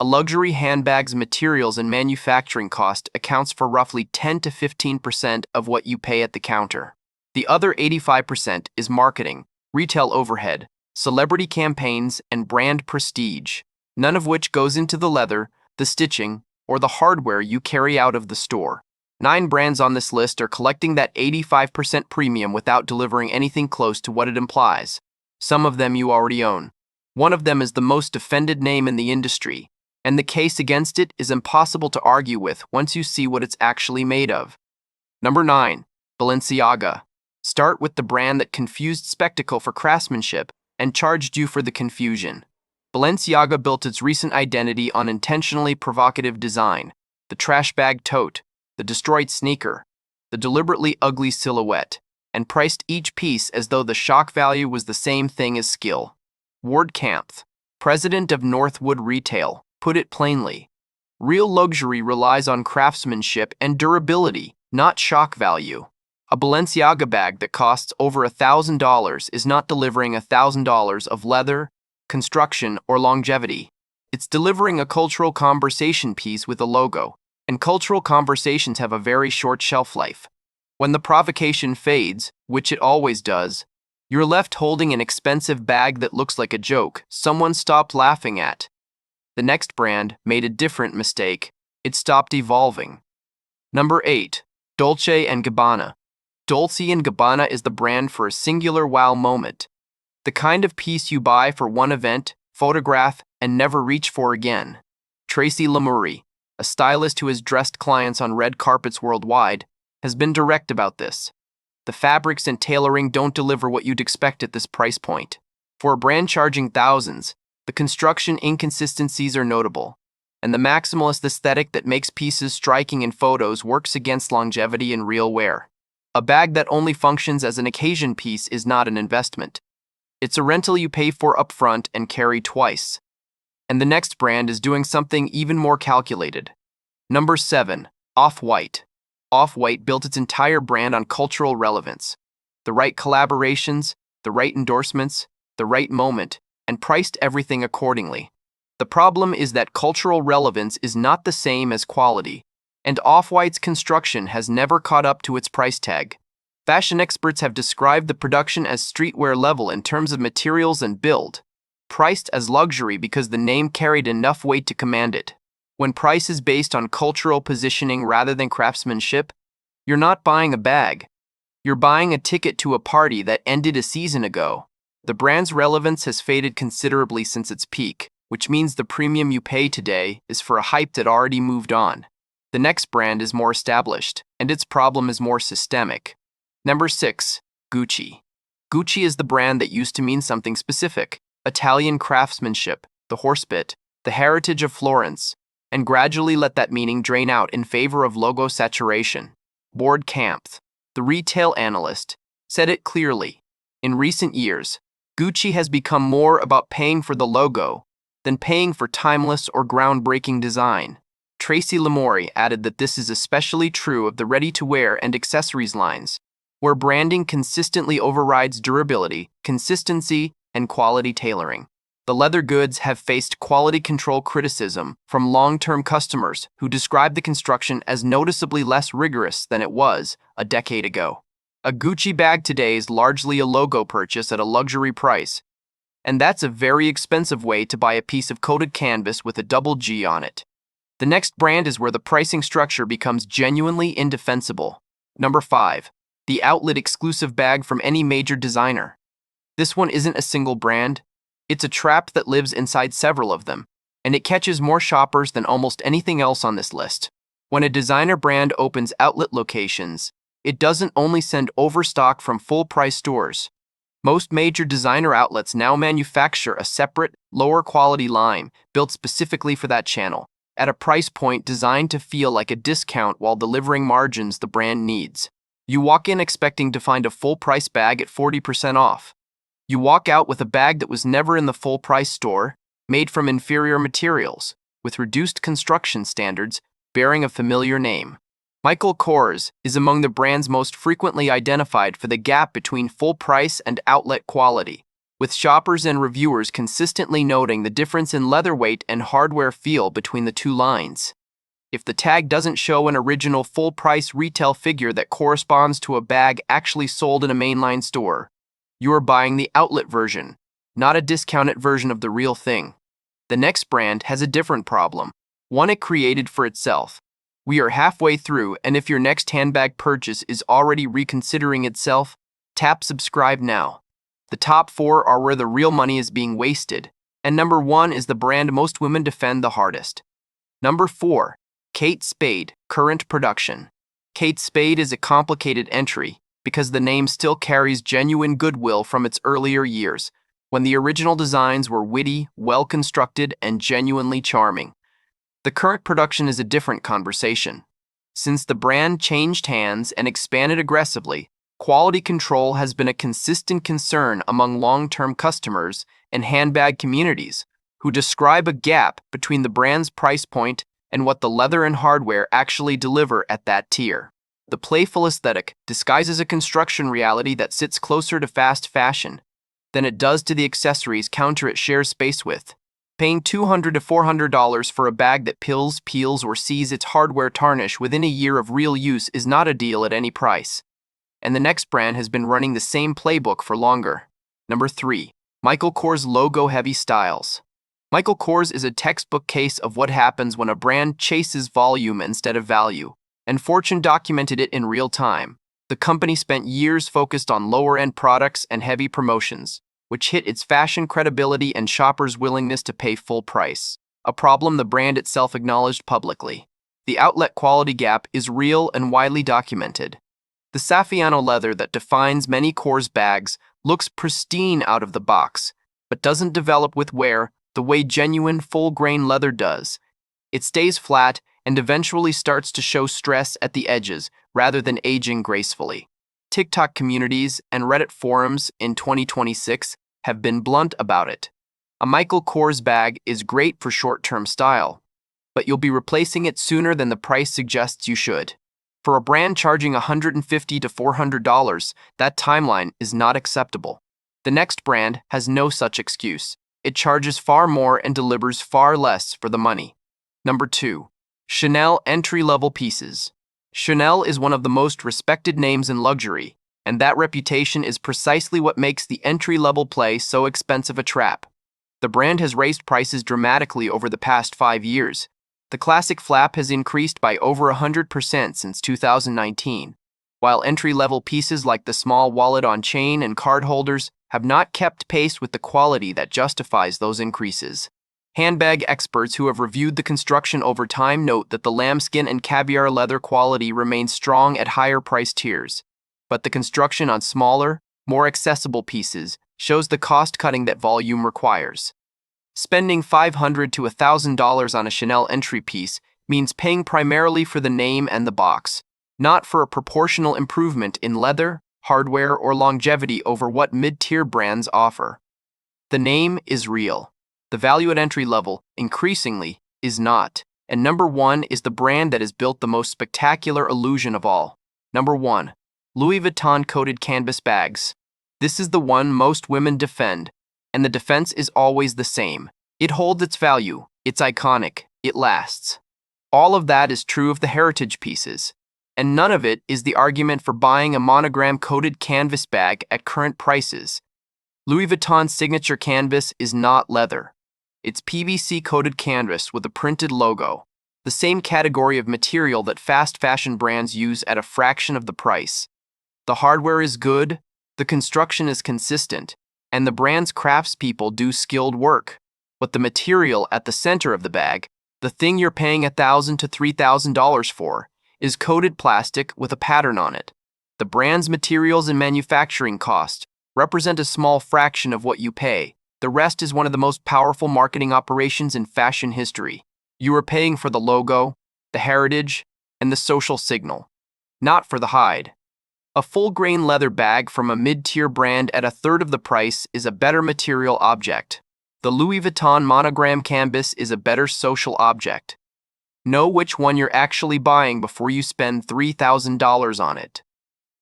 A luxury handbag's materials and manufacturing cost accounts for roughly 10 to 15% of what you pay at the counter. The other 85% is marketing, retail overhead, celebrity campaigns, and brand prestige, none of which goes into the leather, the stitching, or the hardware you carry out of the store. 9 brands on this list are collecting that 85% premium without delivering anything close to what it implies. Some of them you already own. One of them is the most defended name in the industry, and the case against it is impossible to argue with once you see what it's actually made of. Number 9. Balenciaga. Start with the brand that confused spectacle for craftsmanship and charged you for the confusion. Balenciaga built its recent identity on intentionally provocative design, the trash bag tote, the destroyed sneaker, the deliberately ugly silhouette, and priced each piece as though the shock value was the same thing as skill. Ward Kampf, president of Northwood Retail, put it plainly: real luxury relies on craftsmanship and durability, not shock value. A Balenciaga bag that costs over $1,000 is not delivering $1,000 of leather, construction, or longevity. It's delivering a cultural conversation piece with a logo, and cultural conversations have a very short shelf life. When the provocation fades, which it always does, you're left holding an expensive bag that looks like a joke someone stopped laughing at. The next brand made a different mistake. It stopped evolving. Number 8. Dolce & Gabbana. Dolce & Gabbana is the brand for a singular wow moment. The kind of piece you buy for one event, photograph, and never reach for again. Tracy Lamourie, a stylist who has dressed clients on red carpets worldwide, has been direct about this. The fabrics and tailoring don't deliver what you'd expect at this price point. For a brand charging thousands, the construction inconsistencies are notable, and the maximalist aesthetic that makes pieces striking in photos works against longevity in real wear. A bag that only functions as an occasion piece is not an investment. It's a rental you pay for upfront and carry twice. And the next brand is doing something even more calculated. Number 7. Off-White. Off-White built its entire brand on cultural relevance. The right collaborations, the right endorsements, the right moment, and priced everything accordingly. The problem is that cultural relevance is not the same as quality, and Off-White's construction has never caught up to its price tag. Fashion experts have described the production as streetwear level in terms of materials and build, priced as luxury because the name carried enough weight to command it. When price is based on cultural positioning rather than craftsmanship, you're not buying a bag. You're buying a ticket to a party that ended a season ago. The brand's relevance has faded considerably since its peak, which means the premium you pay today is for a hype that already moved on. The next brand is more established, and its problem is more systemic. Number 6. Gucci. Gucci is the brand that used to mean something specific: Italian craftsmanship, the horsebit, the heritage of Florence, and gradually let that meaning drain out in favor of logo saturation. Ward Kampf, the retail analyst, said it clearly. In recent years, Gucci has become more about paying for the logo than paying for timeless or groundbreaking design. Tracy Lamourie added that this is especially true of the ready-to-wear and accessories lines, where branding consistently overrides durability, consistency, and quality tailoring. The leather goods have faced quality control criticism from long-term customers who describe the construction as noticeably less rigorous than it was a decade ago. A Gucci bag today is largely a logo purchase at a luxury price, and that's a very expensive way to buy a piece of coated canvas with a double G on it. The next brand is where the pricing structure becomes genuinely indefensible. Number 5. The outlet exclusive bag from any major designer. This one isn't a single brand. It's a trap that lives inside several of them, and it catches more shoppers than almost anything else on this list. When a designer brand opens outlet locations, it doesn't only send overstock from full-price stores. Most major designer outlets now manufacture a separate, lower-quality line built specifically for that channel, at a price point designed to feel like a discount while delivering margins the brand needs. You walk in expecting to find a full-price bag at 40% off. You walk out with a bag that was never in the full-price store, made from inferior materials, with reduced construction standards, bearing a familiar name. Michael Kors is among the brands most frequently identified for the gap between full price and outlet quality. with shoppers and reviewers consistently noting the difference in leather weight and hardware feel between the two lines. If the tag doesn't show an original full-price retail figure that corresponds to a bag actually sold in a mainline store, you are buying the outlet version, not a discounted version of the real thing. The next brand has a different problem, one it created for itself. We are halfway through, and if your next handbag purchase is already reconsidering itself, tap subscribe now. The top 4 are where the real money is being wasted, and number 1 is the brand most women defend the hardest. Number 4. Kate Spade, current production. Kate Spade is a complicated entry because the name still carries genuine goodwill from its earlier years, when the original designs were witty, well-constructed, and genuinely charming. The current production is a different conversation. Since the brand changed hands and expanded aggressively, quality control has been a consistent concern among long-term customers and handbag communities who describe a gap between the brand's price point and what the leather and hardware actually deliver at that tier. The playful aesthetic disguises a construction reality that sits closer to fast fashion than it does to the accessories counter it shares space with. Paying $200 to $400 for a bag that pills, peels, or sees its hardware tarnish within a year of real use is not a deal at any price. And the next brand has been running the same playbook for longer. Number 3. Michael Kors logo-heavy styles. Michael Kors is a textbook case of what happens when a brand chases volume instead of value, and Fortune documented it in real time. The company spent years focused on lower-end products and heavy promotions, which hit its fashion credibility and shoppers' willingness to pay full price, a problem the brand itself acknowledged publicly. The outlet quality gap is real and widely documented. The Saffiano leather that defines many Kors bags looks pristine out of the box, but doesn't develop with wear the way genuine full-grain leather does. It stays flat and eventually starts to show stress at the edges rather than aging gracefully. TikTok communities and Reddit forums in 2026 have been blunt about it. A Michael Kors bag is great for short-term style, but you'll be replacing it sooner than the price suggests you should. For a brand charging $150 to $400, that timeline is not acceptable. The next brand has no such excuse. It charges far more and delivers far less for the money. Number 2. Chanel entry-level pieces. Chanel is one of the most respected names in luxury, and that reputation is precisely what makes the entry-level play so expensive a trap. The brand has raised prices dramatically over the past 5 years. The classic flap has increased by over 100% since 2019, while entry-level pieces like the small wallet on chain and card holders have not kept pace with the quality that justifies those increases. Handbag experts who have reviewed the construction over time note that the lambskin and caviar leather quality remains strong at higher price tiers, but the construction on smaller, more accessible pieces shows the cost-cutting that volume requires. Spending $500 to $1,000 on a Chanel entry piece means paying primarily for the name and the box, not for a proportional improvement in leather, hardware, or longevity over what mid-tier brands offer. The name is real. The value at entry level, increasingly, is not. And number 1 is the brand that has built the most spectacular illusion of all. Number 1. Louis Vuitton coated canvas bags. This is the one most women defend, and the defense is always the same. It holds its value, it's iconic, it lasts. All of that is true of the heritage pieces, and none of it is the argument for buying a monogram-coated canvas bag at current prices. Louis Vuitton's signature canvas is not leather. It's PVC-coated canvas with a printed logo, the same category of material that fast fashion brands use at a fraction of the price. The hardware is good, the construction is consistent, and the brand's craftspeople do skilled work. But the material at the center of the bag, the thing you're paying $1,000 to $3,000 for, is coated plastic with a pattern on it. The brand's materials and manufacturing cost represent a small fraction of what you pay. The rest is one of the most powerful marketing operations in fashion history. You are paying for the logo, the heritage, and the social signal, not for the hide. A full-grain leather bag from a mid-tier brand at a third of the price is a better material object. The Louis Vuitton monogram canvas is a better social object. Know which one you're actually buying before you spend $3,000 on it.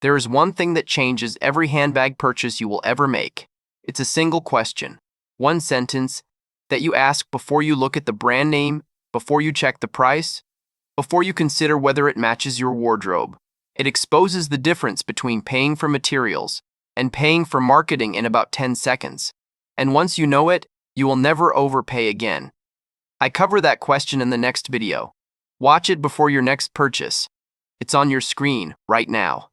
There is one thing that changes every handbag purchase you will ever make. It's a single question, one sentence that you ask before you look at the brand name, before you check the price, before you consider whether it matches your wardrobe. It exposes the difference between paying for materials and paying for marketing in about 10 seconds. And once you know it, you will never overpay again. I cover that question in the next video. Watch it before your next purchase. It's on your screen right now.